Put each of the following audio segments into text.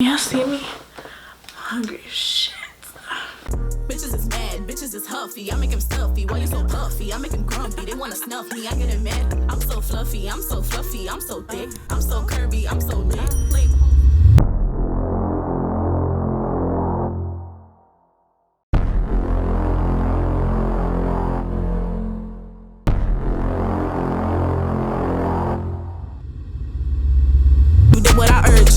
Y'all see me? Hungry as shit. Bitches is mad, bitches is huffy. I make him stuffy. Why you so puffy? I make him grumpy. They wanna snuff me. I get him mad. I'm so fluffy. I'm so fluffy. I'm so thick. I'm so curvy. I'm so lit. You did what I urge.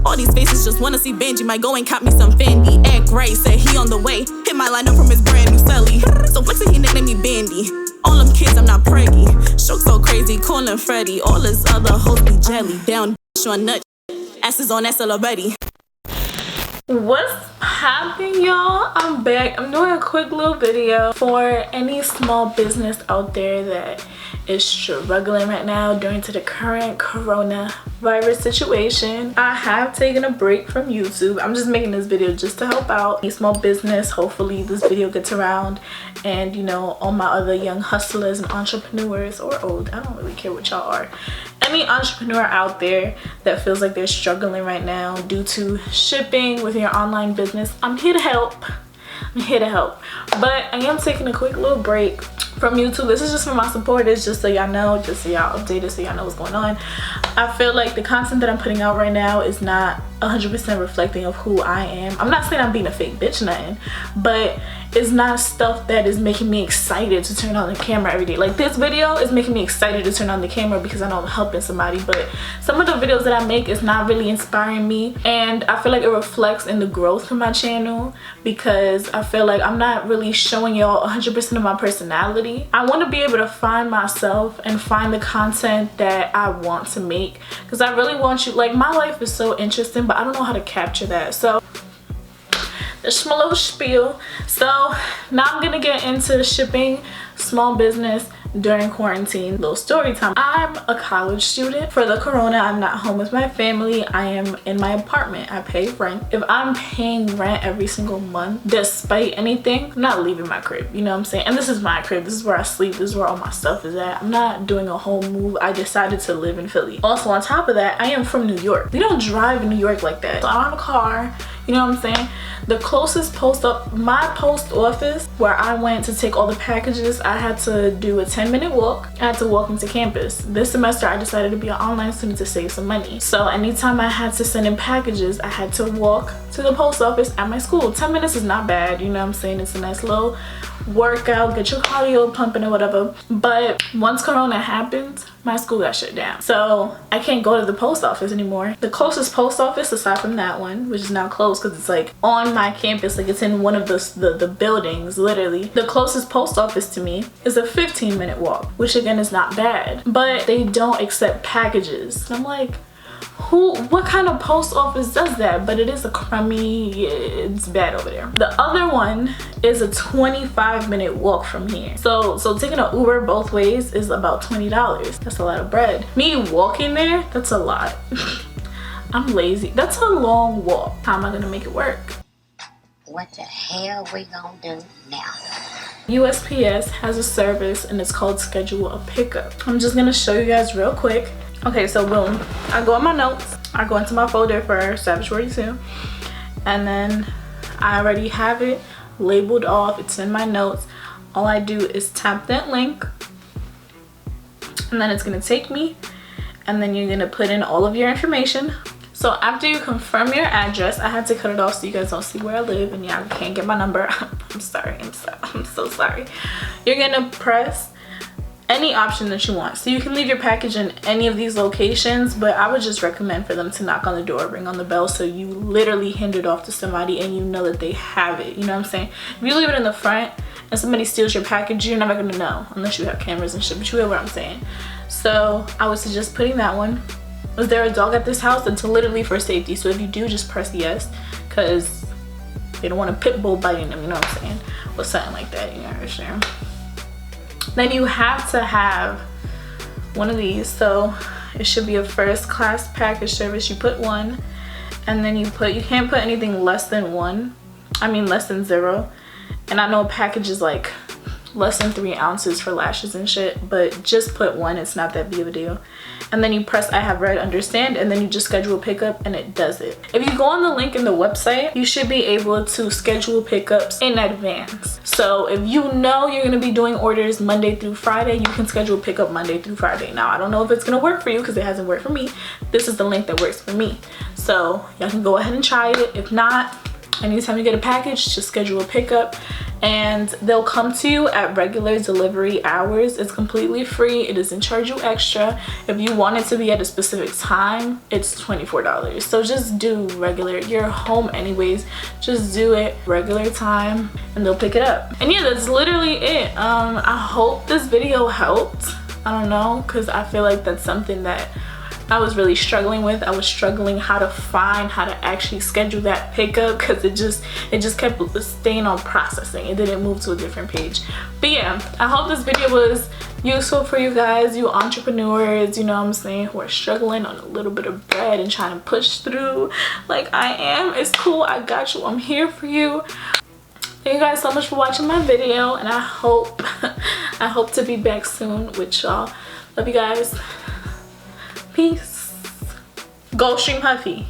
All these faces just wanna see Benji. Might go and cop me some Fendi. Act right, said he on the way. Hit my line up from his brand new celly. So flexing, he nicknamed me Bandy. All them kids, I'm not preggy. Shook so crazy, calling Freddy. All his other hoes be jelly. Down, on nut. Asses on ass already. What's poppin', y'all? I'm back. I'm doing a quick little video for any small business out there that is struggling right now during to the current coronavirus situation. I have taken a break from YouTube. I'm just making this video just to help out a small business. Hopefully this video gets around, and you know, all my other young hustlers and entrepreneurs, or old, I don't really care what y'all are, any entrepreneur out there that feels like they're struggling right now due to shipping with your online business, I'm here to help. I'm here to help. But I am taking a quick little break from YouTube. This is just for my supporters, just so y'all know, just so y'all updated, so y'all know what's going on. I feel like the content that I'm putting out right now is not 100% reflecting of who I am. I'm not saying I'm being a fake bitch, nothing, but it's not stuff that is making me excited to turn on the camera every day. Like this video is making me excited to turn on the camera because I know I'm helping somebody, but some of the videos that I make is not really inspiring me, and I feel like it reflects in the growth of my channel because I feel like I'm not really showing y'all 100% of my personality. I want to be able to find myself and find the content that I want to make, because I really want you, like, my life is so interesting, but I don't know how to capture that. So that's my little spiel. So now I'm gonna get into shipping, small business during quarantine. Little story time. I'm a college student. For the corona, I'm not home with my family. I am in my apartment. I pay rent. If I'm paying rent every single month despite anything, I'm not leaving my crib, you know what I'm saying? And this is my crib. This is where I sleep. This is where all my stuff is at. I'm not doing a whole move. I decided to live in Philly. Also, on top of that, I am from New York. We don't drive in New York like that. So I don't have a car, you know what I'm saying? The closest my post office where I went to take all the packages, I had to do a 10-minute walk. I had to walk into campus. This semester I decided to be an online student to save some money. So anytime I had to send in packages, I had to walk to the post office at my school. 10 minutes is not bad, you know what I'm saying? It's a nice little workout, get your cardio pumping or whatever. But once corona happened, my school got shut down, so I can't go to the post office anymore. The closest post office, aside from that one, which is now closed because it's like on my campus, like it's in one of the buildings, literally. The closest post office to me is a 15-minute walk, which again is not bad, but they don't accept packages. And I'm like, what kind of post office does that? But it is a crummy, it's bad over there. The other one is a 25-minute walk from here. So taking an Uber both ways is about $20. That's a lot of bread. Me walking there, that's a lot. I'm lazy. That's a long walk. How am I gonna make it work? What the hell we gonna do now? USPS has a service and it's called Schedule a Pickup. I'm just gonna show you guys real quick. Okay, so boom, I go in my notes, I go into my folder for Savage 42, and then I already have it labeled off. It's in my notes. All I do is tap that link, and then it's gonna take me, and then you're gonna put in all of your information. So after you confirm your address, I had to cut it off so you guys don't see where I live and y'all can't get my number. I'm so sorry. You're gonna press any option that you want. So you can leave your package in any of these locations, but I would just recommend for them to knock on the door, ring on the bell, so you literally hand it off to somebody and you know that they have it, you know what I'm saying? If you leave it in the front and somebody steals your package, you're never gonna know unless you have cameras and shit, but you hear what I'm saying. So I would suggest putting that one. Was there a dog at this house? It's literally for safety, so if you do, just press yes, because they don't want a pit bull biting them, you know what I'm saying? Or something like that, you know what I'm saying? Then you have to have one of these. So it should be a first class package service. You put one, and then you can't put anything less than one. I mean less than 0. And I know a package is like less than 3 ounces for lashes and shit, but just put 1. It's not that big of a deal. and then you press I have read understand, and then you just schedule pickup and it does it. If you go on the link in the website, you should be able to schedule pickups in advance. So if you know you're going to be doing orders Monday through Friday, you can schedule pickup Monday through Friday. Now I don't know if it's going to work for you because it hasn't worked for me. This is the link that works for me, so y'all can go ahead and try it. If not, anytime you get a package, just schedule a pickup and they'll come to you at regular delivery hours. It's completely free. It doesn't charge you extra. If you want it to be at a specific time, it's $24. So just do regular. You're home anyways, just do it regular time and they'll pick it up. And yeah, that's literally it. I hope this video helped. I don't know, because I feel like that's something that I was really struggling with. I was struggling how to actually schedule that pickup because it just kept staying on processing. It didn't move to a different page. But yeah, I hope this video was useful for you guys, you entrepreneurs, you know what I'm saying, who are struggling on a little bit of bread and trying to push through like I am. It's cool. I got you. I'm here for you. Thank you guys so much for watching my video, and I hope to be back soon with y'all. Love you guys. Peace. Go stream Huffy.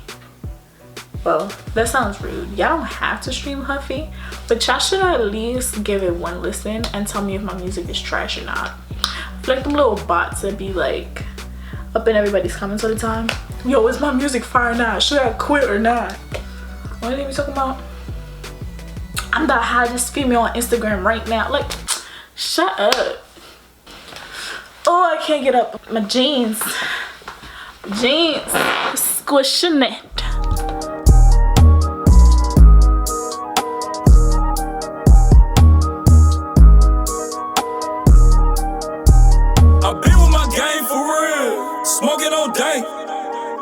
Well, that sounds rude. Y'all don't have to stream Huffy, but y'all should at least give it one listen and tell me if my music is trash or not. I feel like them little bots that be like up in everybody's comments all the time. Yo, is my music fire or not? Should I quit or not? What are they talking about? I'm the hottest female on Instagram right now. Like, shut up. Oh, I can't get up. My jeans, squishing it.